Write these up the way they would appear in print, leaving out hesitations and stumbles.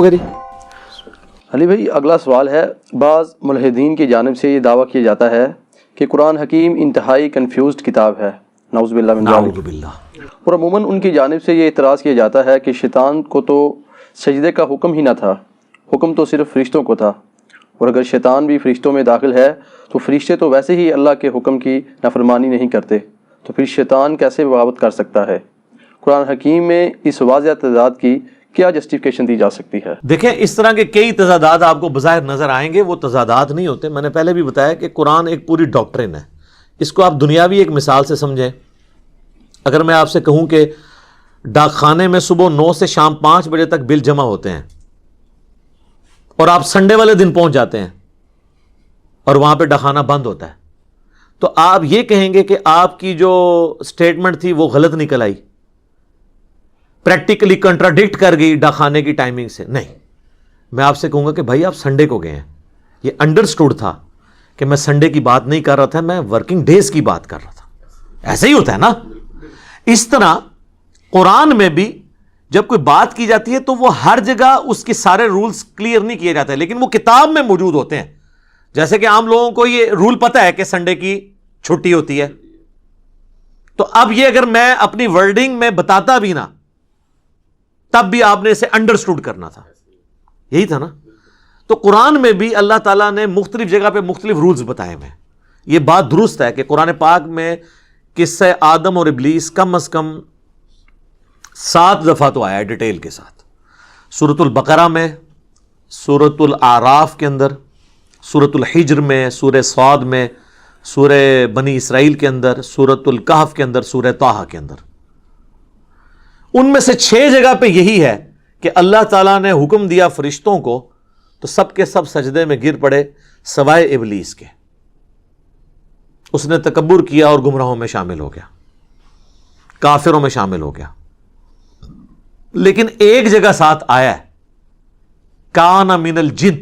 علی بھائی اگلا سوال ہے، بعض ملحدین کی جانب سے یہ دعویٰ کیا جاتا ہے کہ قرآن حکیم انتہائی کنفیوزڈ کتاب ہے، نعوذ باللہ من ذالک، اور عموماً ان کی جانب سے یہ اعتراض کیا جاتا ہے کہ شیطان کو تو سجدے کا حکم ہی نہ تھا، حکم تو صرف فرشتوں کو تھا، اور اگر شیطان بھی فرشتوں میں داخل ہے تو فرشتے تو ویسے ہی اللہ کے حکم کی نافرمانی نہیں کرتے، تو پھر شیطان کیسے بغاوت کر سکتا ہے؟ قرآن حکیم میں اس واضح تضاد کی کیا جسٹیفیکیشن دی جا سکتی ہے؟ دیکھیں، اس طرح کے کئی تضادات آپ کو بظاہر نظر آئیں گے، وہ تضادات نہیں ہوتے۔ میں نے پہلے بھی بتایا کہ قرآن ایک پوری ڈاکٹرن ہے، اس کو آپ دنیاوی ایک مثال سے سمجھیں۔ اگر میں آپ سے کہوں کہ ڈاک خانے میں صبح 9 سے شام 5 بجے تک بل جمع ہوتے ہیں، اور آپ سنڈے والے دن پہنچ جاتے ہیں اور وہاں پہ ڈاک خانہ بند ہوتا ہے، تو آپ یہ کہیں گے کہ آپ کی جو سٹیٹمنٹ تھی وہ غلط نکل آئی، پریکٹیکلی کنٹراڈکٹ کر گئی ڈاک خانے کی ٹائمنگ سے؟ نہیں، میں آپ سے کہوں گا کہ بھائی آپ سنڈے کو گئے ہیں، یہ انڈرسٹوڈ تھا کہ میں سنڈے کی بات نہیں کر رہا تھا، میں ورکنگ ڈیز کی بات کر رہا تھا۔ ایسا ہی ہوتا ہے نا۔ اس طرح قرآن میں بھی جب کوئی بات کی جاتی ہے تو وہ ہر جگہ اس کے سارے رولز کلیئر نہیں کیے جاتے، لیکن وہ کتاب میں موجود ہوتے ہیں۔ جیسے کہ عام لوگوں کو یہ رول پتہ ہے کہ سنڈے کی چھٹی ہوتی ہے، تو اب یہ اگر میں اپنی ورڈنگ میں بتاتا بھی نا، تب بھی آپ نے اسے انڈرسٹوڈ کرنا تھا، یہی تھا نا۔ تو قرآن میں بھی اللہ تعالیٰ نے مختلف جگہ پہ مختلف رولز بتائے ہوئے ہیں۔ یہ بات درست ہے کہ قرآن پاک میں قصہ آدم اور ابلیس کم از کم 7 دفعہ تو آیا ہے ڈیٹیل کے ساتھ، سورۃ البقرہ میں، سورۃ الاعراف کے اندر، سورۃ الحجر میں، سورہ صاد میں، سورہ بنی اسرائیل کے اندر، سورۃ الکہف کے اندر، سورہ طٰہٰ کے اندر۔ ان میں سے 6 جگہ پہ یہی ہے کہ اللہ تعالیٰ نے حکم دیا فرشتوں کو تو سب کے سب سجدے میں گر پڑے سوائے ابلیس کے۔ اس نے تکبر کیا اور گمراہوں میں شامل ہو گیا، کافروں میں شامل ہو گیا۔ لیکن ایک جگہ ساتھ آیا ہے، کان من الجن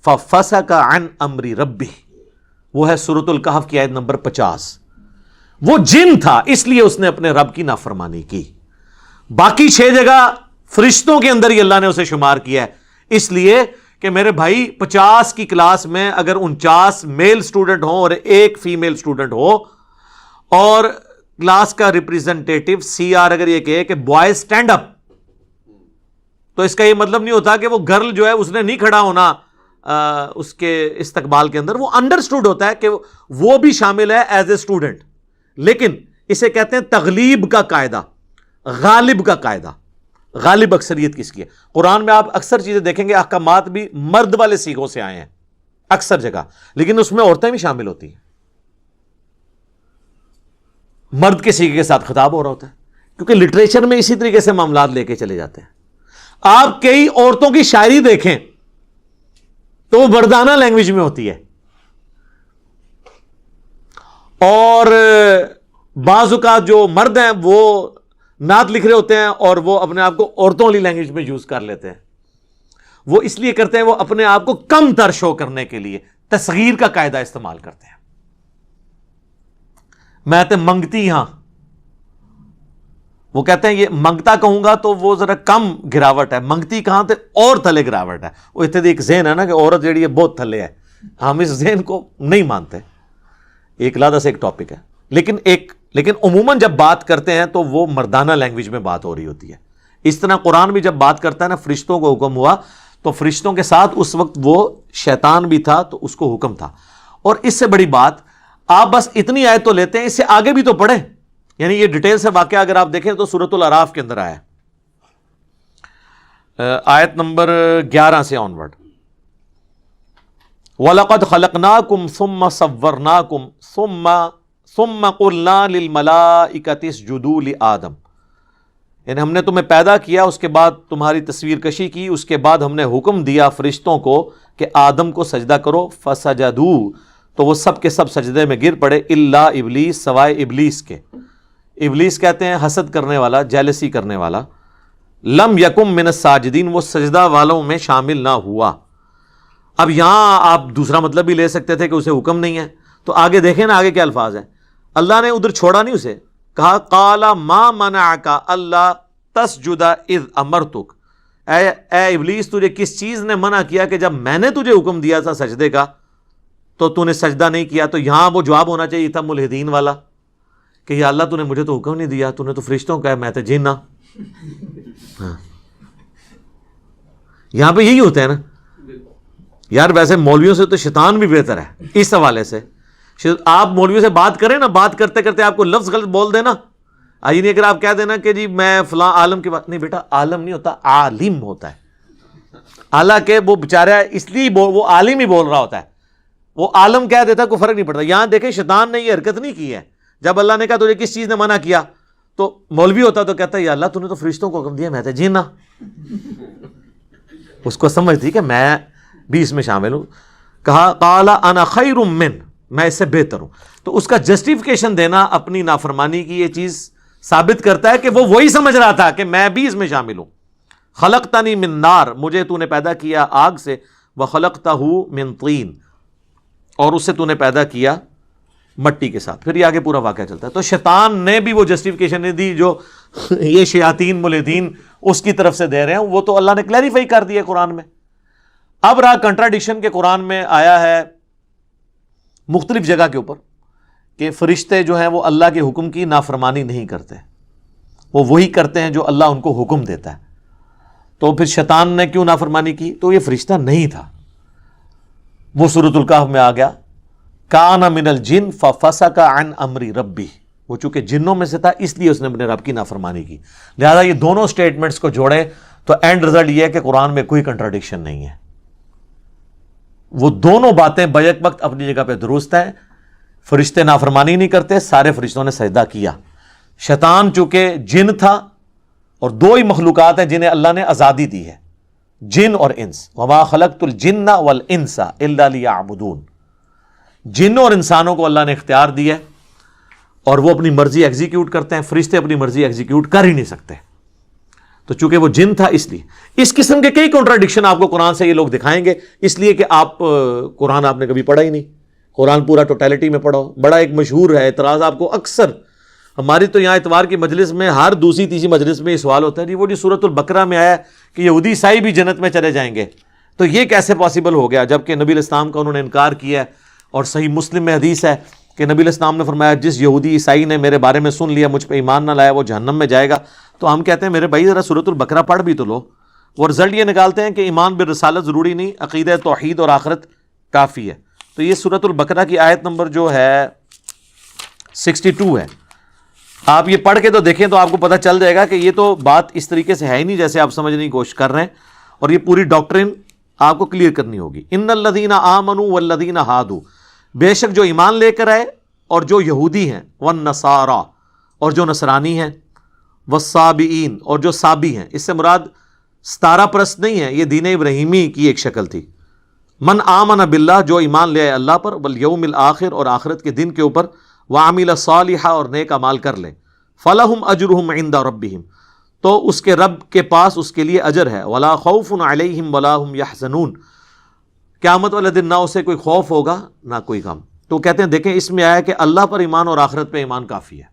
ففسق عن امر ربہ، وہ ہے سورۃ الکہف کی آیت نمبر 50۔ وہ جن تھا، اس لیے اس نے اپنے رب کی نافرمانی کی۔ باقی 6 جگہ فرشتوں کے اندر ہی اللہ نے اسے شمار کیا ہے، اس لیے کہ میرے بھائی 50 کی کلاس میں اگر 49 میل سٹوڈنٹ ہوں اور 1 فیمیل سٹوڈنٹ ہو، اور کلاس کا ریپریزنٹیٹو سی آر اگر یہ کہے کہ بوائز سٹینڈ اپ، تو اس کا یہ مطلب نہیں ہوتا کہ وہ گرل جو ہے اس نے نہیں کھڑا ہونا اس کے استقبال کے اندر۔ وہ انڈرسٹوڈ ہوتا ہے کہ وہ بھی شامل ہے ایز اے اسٹوڈنٹ، لیکن اسے کہتے ہیں تغلیب کا قاعدہ، غالب کا قاعدہ۔ غالب اکثریت کس کی ہے؟ قرآن میں آپ اکثر چیزیں دیکھیں گے، احکامات بھی مرد والے سیغوں سے آئے ہیں اکثر جگہ، لیکن اس میں عورتیں بھی شامل ہوتی ہیں۔ مرد کے سیغے کے ساتھ خطاب ہو رہا ہوتا ہے، کیونکہ لٹریچر میں اسی طریقے سے معاملات لے کے چلے جاتے ہیں۔ آپ کئی عورتوں کی شاعری دیکھیں تو وہ مردانہ لینگویج میں ہوتی ہے، اور بعض اوقات جو مرد ہیں وہ نعت لکھ رہے ہوتے ہیں اور وہ اپنے آپ کو عورتوں والی لینگویج میں یوز کر لیتے ہیں۔ وہ اس لیے کرتے ہیں، وہ اپنے آپ کو کم تر شو کرنے کے لیے تصغیر کا قاعدہ استعمال کرتے ہیں۔ میں تے منگتی ہاں، وہ کہتے ہیں یہ منگتا کہوں گا تو وہ ذرا کم گراوٹ ہے، منگتی کہاں تے اور تھلے گراوٹ ہے۔ وہ اتنے ایک ذہن ہے نا کہ عورت جیڑی ہے بہت تھلے ہے، ہم اس ذہن کو نہیں مانتے، ایک علیحدہ سے ایک ٹاپک ہے۔ لیکن عموماً جب بات کرتے ہیں تو وہ مردانہ لینگویج میں بات ہو رہی ہوتی ہے۔ اس طرح قرآن بھی جب بات کرتا ہے نا، فرشتوں کو حکم ہوا تو فرشتوں کے ساتھ اس وقت وہ شیطان بھی تھا تو اس کو حکم تھا۔ اور اس سے بڑی بات آپ بس اتنی آیت تو لیتے ہیں، اس سے آگے بھی تو پڑھیں، یعنی یہ ڈیٹیل سے واقعہ اگر آپ دیکھیں تو سورۃ الاعراف کے اندر آیا ہے، آیت نمبر 11 سے آنورڈ۔ وَلَقَدْ خَلَقْنَاكُمْ ثُمَّ صَوَّرْنَاكُمْ ثُمَّ قُلْنَا لِلْمَلَائِكَةِ اسْجُدُوا لِآدَمَ، یعنی ہم نے تمہیں پیدا کیا، اس کے بعد تمہاری تصویر کشی کی، اس کے بعد ہم نے حکم دیا فرشتوں کو کہ آدم کو سجدہ کرو، فَسَجَدُوا، تو وہ سب کے سب سجدے میں گر پڑے، الا ابلیس، سوائے ابلیس کے۔ ابلیس کہتے ہیں حسد کرنے والا، جیلسی کرنے والا۔ لم یکم من الساجدین، وہ سجدہ والوں میں شامل نہ ہوا۔ اب یہاں آپ دوسرا مطلب بھی لے سکتے تھے کہ اسے حکم نہیں ہے، تو آگے دیکھیں نا آگے کیا الفاظ ہیں۔ اللہ نے ادھر چھوڑا نہیں اسے، کہا قال ما منعک الا تسجد اذ امرتک، اے ابلیس تجھے کس چیز نے منع کیا کہ جب میں نے تجھے حکم دیا تھا سجدے کا تو تو نے سجدہ نہیں کیا؟ تو یہاں وہ جواب ہونا چاہیے تھا ملحدین والا کہ یا اللہ تو نے مجھے تو حکم نہیں دیا، تو نے تو فرشتوں کا ہے، میں تو جن ہاں۔ یہاں پہ یہی ہوتا ہے نا یار، ویسے مولویوں سے تو شیطان بھی بہتر ہے اس حوالے سے۔ آپ مولویوں سے بات کریں نا، بات کرتے کرتے آپ کو لفظ غلط بول دینا، آئی نہیں، اگر آپ کہہ دینا کہ جی میں فلاں عالم کی بات نہیں، بیٹا عالم نہیں ہوتا، عالم ہوتا ہے۔ حالانکہ وہ بیچارہ اس لیے وہ عالم ہی بول رہا ہوتا ہے، وہ عالم کہہ دیتا ہے، کوئی فرق نہیں پڑتا۔ یہاں دیکھیں شیطان نے یہ حرکت نہیں کی ہے، جب اللہ نے کہا تجھے کس چیز نے منع کیا تو مولوی ہوتا تو کہتا ہے یا اللہ تو نے تو فرشتوں کو حکم دیا، میں تو جینا۔ اس کو سمجھ تھی کہ میں بھی اس میں شامل ہوں۔ کہا قال انا خیر من، میں اس سے بہتر ہوں۔ تو اس کا جسٹیفیکیشن دینا اپنی نافرمانی کی یہ چیز ثابت کرتا ہے کہ وہ وہی سمجھ رہا تھا کہ میں بھی اس میں شامل ہوں۔ خلقتنی من نار، مجھے تو نے پیدا کیا آگ سے، وخلقتہ من طین، اور اس سے تو نے پیدا کیا مٹی کے ساتھ۔ پھر یہ آگے پورا واقعہ چلتا ہے۔ تو شیطان نے بھی وہ جسٹیفیکیشن نہیں دی جو یہ شیاطین ملحدین اس کی طرف سے دے رہے ہیں، وہ تو اللہ نے کلیریفائی کر دیا قرآن میں۔ اب رہا کنٹراڈکشن کے قرآن میں آیا ہے مختلف جگہ کے اوپر کہ فرشتے جو ہیں وہ اللہ کے حکم کی نافرمانی نہیں کرتے، وہ وہی کرتے ہیں جو اللہ ان کو حکم دیتا ہے۔ تو پھر شیطان نے کیوں نافرمانی کی؟ تو یہ فرشتہ نہیں تھا، وہ سورۃ الکہف میں آ گیا کان من الجن ففسق عن امر ربی، وہ چونکہ جنوں میں سے تھا اس لیے اس نے اپنے رب کی نافرمانی کی۔ لہذا یہ دونوں سٹیٹمنٹس کو جوڑے تو اینڈ رزلٹ یہ ہے کہ قرآن میں کوئی کنٹراڈکشن نہیں ہے، وہ دونوں باتیں بیک وقت اپنی جگہ پہ درست ہیں۔ فرشتے نافرمانی نہیں کرتے، سارے فرشتوں نے سجدہ کیا۔ شیطان چونکہ جن تھا، اور دو ہی مخلوقات ہیں جنہیں اللہ نے آزادی دی ہے، جن اور انس، وما خلقت الجن والانس الا لیعبدون، جنوں اور انسانوں کو اللہ نے اختیار دیا ہے اور وہ اپنی مرضی ایگزیکیوٹ کرتے ہیں، فرشتے اپنی مرضی ایگزیکیوٹ کر ہی نہیں سکتے۔ تو چونکہ وہ جن تھا اس لیے اس قسم کے کئی کنٹراڈکشن آپ کو قرآن سے یہ لوگ دکھائیں گے، اس لیے کہ آپ قرآن آپ نے کبھی پڑھا ہی نہیں، قرآن پورا ٹوٹیلٹی میں پڑھو۔ بڑا ایک مشہور ہے اعتراض، آپ کو اکثر ہماری تو یہاں اتوار کی مجلس میں ہر دوسری تیسری مجلس میں یہ سوال ہوتا ہے، جی وہ جو سورۃ البقرہ میں آیا کہ یہودی عیسائی بھی جنت میں چلے جائیں گے، تو یہ کیسے پاسبل ہو گیا جبکہ نبی علیہ السلام کا انہوں نے انکار کیا ہے؟ اور صحیح مسلم میں حدیث ہے کہ نبی علیہ السلام نے فرمایا جس یہودی عیسائی نے میرے بارے میں سن لیا، مجھ پہ ایمان نہ لایا، وہ جہنم میں جائے گا۔ تو ہم کہتے ہیں میرے بھائی ذرا سورۃ البقرہ پڑھ بھی تو لو۔ وہ رزلٹ یہ نکالتے ہیں کہ ایمان بالرسالت ضروری نہیں، عقیدہ توحید اور آخرت کافی ہے۔ تو یہ سورۃ البقرہ کی آیت نمبر جو ہے 62 ہے، آپ یہ پڑھ کے تو دیکھیں تو آپ کو پتہ چل جائے گا کہ یہ تو بات اس طریقے سے ہے ہی نہیں جیسے آپ سمجھنے کی کوشش کر رہے ہیں، اور یہ پوری ڈاکٹرن آپ کو کلیئر کرنی ہوگی۔ ان الذین آمنوا والذین ہادوا، بے شک جو ایمان لے کر آئے اور جو یہودی ہیں، والنصارى، اور جو نصرانی ہیں، والصابئین، اور جو صابی ہیں۔ اس سے مراد ستارہ پرست نہیں ہے، یہ دین ابراہیمی کی ایک شکل تھی۔ من آمن باللہ، جو ایمان لے آئے اللہ پر، والیوم الآخر، اور آخرت کے دن کے اوپر، وعمل صالحا، اور نیک اعمال کر لیں، فلہم اجرہم عند ربہم، تو اس کے رب کے پاس اس کے لیے اجر ہے، ولا خوف علیہم ولا ہم یحزنون، قیامت والے دن نہ اسے کوئی خوف ہوگا نہ کوئی غم۔ تو کہتے ہیں دیکھیں اس میں آیا کہ اللہ پر ایمان اور آخرت پہ ایمان کافی ہے،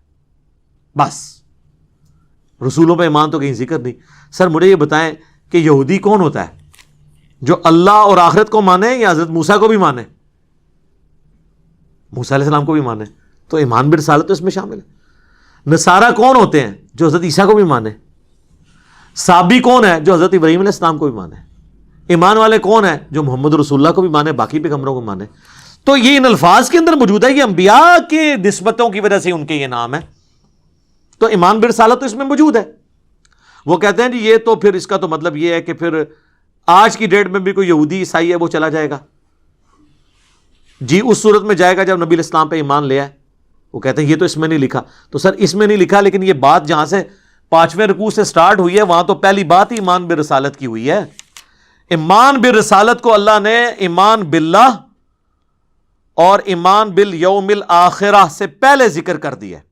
بس رسولوں پہ ایمان تو کہیں ذکر نہیں۔ سر مجھے یہ بتائیں کہ یہودی کون ہوتا ہے، جو اللہ اور آخرت کو مانے یا حضرت موسیٰ کو بھی مانے؟ موسیٰ علیہ السلام کو بھی مانے، تو ایمان برسالت تو اس میں شامل ہے۔ نصارہ کون ہوتے ہیں؟ جو حضرت عیسیٰ کو بھی مانے۔ صابی کون ہے؟ جو حضرت ابراہیم علیہ السلام کو بھی مانے۔ ایمان والے کون ہیں؟ جو محمد رسول اللہ کو بھی مانے، باقی پیغمبروں کو مانے۔ تو یہ ان الفاظ کے اندر موجود ہے، یہ انبیاء کے نسبتوں کی وجہ سے ان کے یہ نام ہے، تو ایمان برسالت تو اس میں موجود ہے۔ وہ کہتے ہیں جی یہ تو پھر اس کا تو مطلب یہ ہے کہ پھر آج کی ڈیٹ میں بھی کوئی یہودی عیسائی ہے وہ چلا جائے گا، جی اس صورت میں جائے گا جب نبی علیہ السلام پہ ایمان لے آئے۔ وہ کہتے ہیں یہ تو اس میں نہیں لکھا۔ تو سر اس میں نہیں لکھا، لیکن یہ بات جہاں سے 5ویں رکوع سے سٹارٹ ہوئی ہے وہاں تو پہلی بات ہی ایمان برسالت کی ہوئی ہے۔ ایمان برسالت کو اللہ نے ایمان باللہ اور ایمان بالیوم الآخرہ سے پہلے ذکر کر دیا ہے،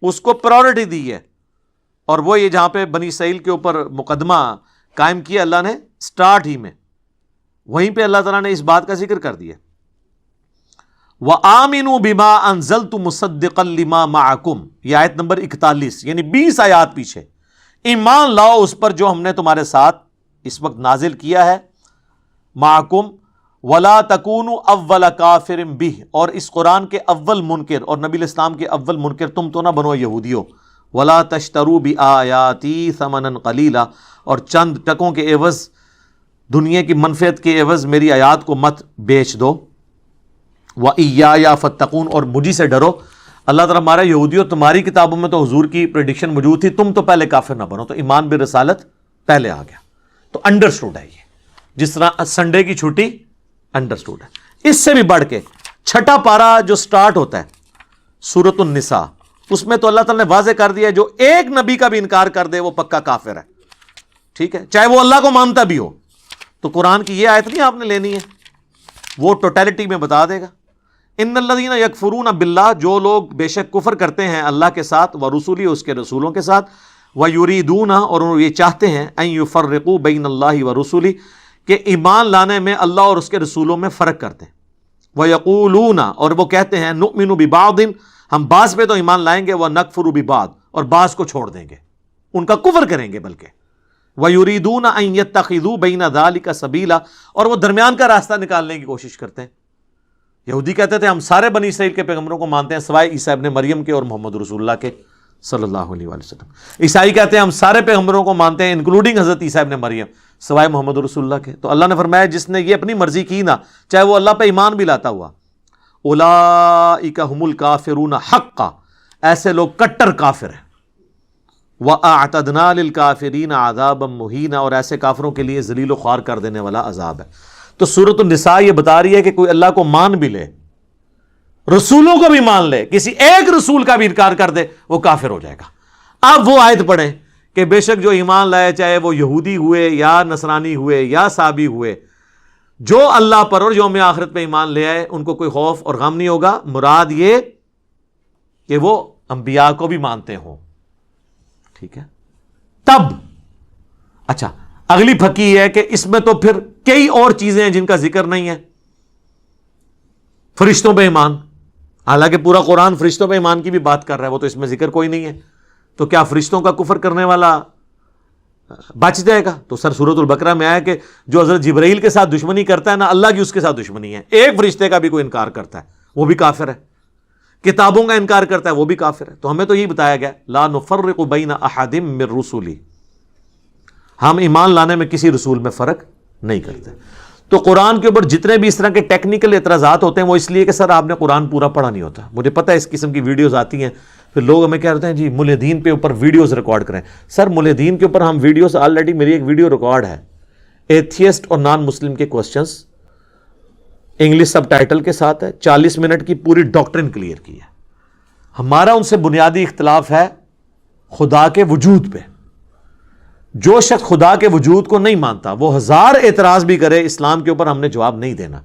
اس کو پرائورٹی دی ہے، اور وہ یہ جہاں پہ بنی اسرائیل کے اوپر مقدمہ قائم کیا اللہ نے سٹارٹ ہی میں، وہیں پہ اللہ تعالیٰ نے اس بات کا ذکر کر دیا۔ وَآمِنُوا بِمَا أَنزَلْتُ مُصَدِّقًا لِمَا مَعَكُمْ، یہ آیت نمبر 41، یعنی 20 آیات پیچھے۔ ایمان لاؤ اس پر جو ہم نے تمہارے ساتھ اس وقت نازل کیا ہے معکم ولا تکونوا اول کافر بہ، اور اس قرآن کے اول منکر اور نبی الاسلام کے اول منکر تم تو نہ بنو یہودیو، ولا تشتروا بآیاتی ثمنا قلیلا، اور چند ٹکوں کے عوض، دنیا کی منفعت کے عوض میری آیات کو مت بیچ دو، وَإِيَّايَ فَاتَّقُونَ، اور مجھی سے ڈرو۔ اللہ تعالیٰ ہمارا یہودیوں تمہاری کتابوں میں تو حضور کی پریڈکشن موجود تھی، تم تو پہلے کافر نہ بنو، تو ایمان برسالت پہلے آ گیا، تو انڈرسٹوڈ ہے یہ، جس طرح سنڈے کی چھٹی انڈرسٹوڈ ہے۔ اس سے بھی بڑھ کے چھٹا پارا جو سٹارٹ ہوتا ہے سورۃ النساء، اس میں تو اللہ تعالیٰ نے واضح کر دیا ہے جو ایک نبی کا بھی انکار کر دے وہ پکا کافر ہے، ٹھیک ہے، چاہے وہ اللہ کو مانتا بھی ہو۔ تو قرآن کی یہ آیت نہیں آپ نے لینی ہے، وہ ٹوٹیلٹی میں بتا دے گا۔ ان الذین یکفرون باللہ، جو لوگ بے شک کفر کرتے ہیں اللہ کے ساتھ، ورسولی، اس کے رسولوں کے ساتھ، ویریدون، اور یہ چاہتے ہیں، ان یفرقوا بین اللہ ورسولی، کہ ایمان لانے میں اللہ اور اس کے رسولوں میں فرق کرتے ہیں، ویقولون، اور وہ کہتے ہیں، نؤمن ببعض، ہم بعض پہ تو ایمان لائیں گے، ونکفر ببعض، اور بعض کو چھوڑ دیں گے، ان کا کفر کریں گے بلکہ، وَيُرِيدُونَ أَن يَتَّخِذُوا بَيْنَ ذَلِكَ سَبِيلًا، اور وہ درمیان کا راستہ نکالنے کی کوشش کرتے ہیں۔ یہودی کہتے تھے ہم سارے بنی اسرائیل کے پیغمبروں کو مانتے ہیں سوائے عیسیٰ ابن مریم کے اور محمد رسول اللہ کے صلی اللہ علیہ وآلہ وسلم۔ عیسائی کہتے ہیں ہم سارے پیغمبروں کو مانتے ہیں انکلوڈنگ حضرت عیسیٰ ابن مریم، سوائے محمد رسول اللہ کے۔ تو اللہ نے فرمایا جس نے یہ اپنی مرضی کی نا، چاہے وہ اللہ پہ ایمان بھی لاتا ہوا، اولئک ھم الکافرون حقا، ایسے لوگ کٹر کافر ہیں، وَأَعْتَدْنَا لِلْكَافِرِينَ عَذَابًا مُهِينًا، اور ایسے کافروں کے لیے ذلیل و خوار کر دینے والا عذاب ہے۔ تو سورۃ النساء یہ بتا رہی ہے کہ کوئی اللہ کو مان بھی لے، رسولوں کو بھی مان لے، کسی ایک رسول کا بھی انکار کر دے، وہ کافر ہو جائے گا۔ اب وہ آیت پڑھیں کہ بے شک جو ایمان لائے، چاہے وہ یہودی ہوئے یا نصرانی ہوئے یا صابی ہوئے، جو اللہ پر اور یوم آخرت پہ ایمان لے آئے، ان کو کوئی خوف اور غم نہیں ہوگا۔ مراد یہ کہ وہ انبیاء کو بھی مانتے ہوں، ٹھیک ہے۔ تب اچھا اگلی پھکی ہے کہ اس میں تو پھر کئی اور چیزیں ہیں جن کا ذکر نہیں ہے۔ فرشتوں پہ ایمان، حالانکہ پورا قرآن فرشتوں پہ ایمان کی بھی بات کر رہا ہے، وہ تو اس میں ذکر کوئی نہیں ہے، تو کیا فرشتوں کا کفر کرنے والا بچ جائے گا؟ تو سر سورۃ البقرہ میں آیا کہ جو حضرت جبرائیل کے ساتھ دشمنی کرتا ہے نا، اللہ کی اس کے ساتھ دشمنی ہے۔ ایک فرشتے کا بھی کوئی انکار کرتا ہے وہ بھی کافر ہے، کتابوں کا انکار کرتا ہے وہ بھی کافر ہے۔ تو ہمیں تو یہی بتایا گیا لا نفرق بین احد من رسلی، ہم ایمان لانے میں کسی رسول میں فرق نہیں کرتے۔ تو قرآن کے اوپر جتنے بھی اس طرح کے ٹیکنیکل اعتراضات ہوتے ہیں وہ اس لیے کہ سر آپ نے قرآن پورا پڑھا نہیں ہوتا۔ مجھے پتہ ہے اس قسم کی ویڈیوز آتی ہیں، پھر لوگ ہمیں کہہ رہے ہیں جی ملحدین پہ اوپر ویڈیوز ریکارڈ کریں۔ سر ملحدین کے اوپر ہم ویڈیوز، آلریڈی میری ایک ویڈیو ریکارڈ ہے ایتھیسٹ اور نان مسلم کے کوسچنز، انگلش سب ٹائٹل کے ساتھ ہے، 40 منٹ کی پوری ڈاکٹرن کلیئر کی ہے۔ ہمارا ان سے بنیادی اختلاف ہے خدا کے وجود پہ۔ جو شخص خدا کے وجود کو نہیں مانتا وہ ہزار اعتراض بھی کرے، اسلام کے اوپر ہم نے جواب نہیں دینا،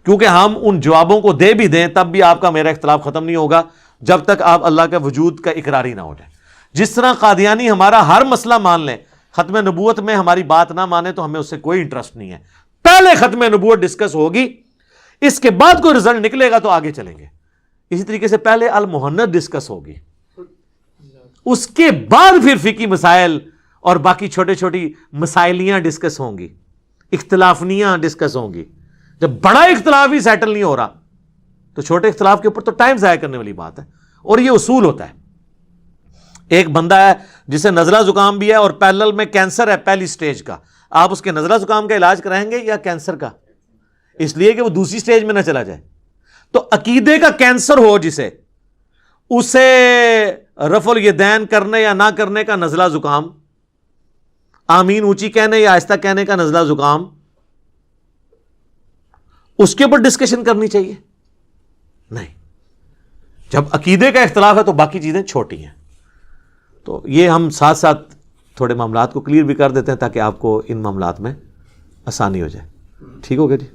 کیونکہ ہم ان جوابوں کو دے بھی دیں تب بھی آپ کا میرا اختلاف ختم نہیں ہوگا جب تک آپ اللہ کے وجود کا اقراری نہ ہو جائے۔ جس طرح قادیانی ہمارا ہر مسئلہ مان لیں، ختم نبوت میں ہماری بات نہ مانے تو ہمیں اس سے کوئی انٹرسٹ نہیں ہے۔ پہلے ختم نبوت ڈسکس ہوگی، اس کے بعد کوئی رزلٹ نکلے گا تو آگے چلیں گے۔ اسی طریقے سے پہلے المحنت ڈسکس ہوگی، اس کے بعد پھر فقہی مسائل اور باقی چھوٹے چھوٹی مسائلیاں ڈسکس ہوں گی، اختلافنیاں ڈسکس ہوں گی۔ جب بڑا اختلاف ہی سیٹل نہیں ہو رہا تو چھوٹے اختلاف کے اوپر تو ٹائم ضائع کرنے والی بات ہے۔ اور یہ اصول ہوتا ہے، ایک بندہ ہے جسے نزلہ زکام بھی ہے اور پیرلل میں کینسر ہے پہلی سٹیج کا، آپ اس کے نزلہ زکام کا علاج کرائیں گے یا کینسر کا؟ اس لیے کہ وہ دوسری سٹیج میں نہ چلا جائے۔ تو عقیدے کا کینسر ہو جسے، اسے رفع الیدین کرنے یا نہ کرنے کا نزلہ زکام، آمین اونچی کہنے یا آہستہ کہنے کا نزلہ زکام، اس کے اوپر ڈسکشن کرنی چاہیے؟ نہیں۔ جب عقیدے کا اختلاف ہے تو باقی چیزیں چھوٹی ہیں۔ تو یہ ہم ساتھ ساتھ تھوڑے معاملات کو کلیئر بھی کر دیتے ہیں تاکہ آپ کو ان معاملات میں آسانی ہو جائے۔ ٹھیک ہو گیا جی؟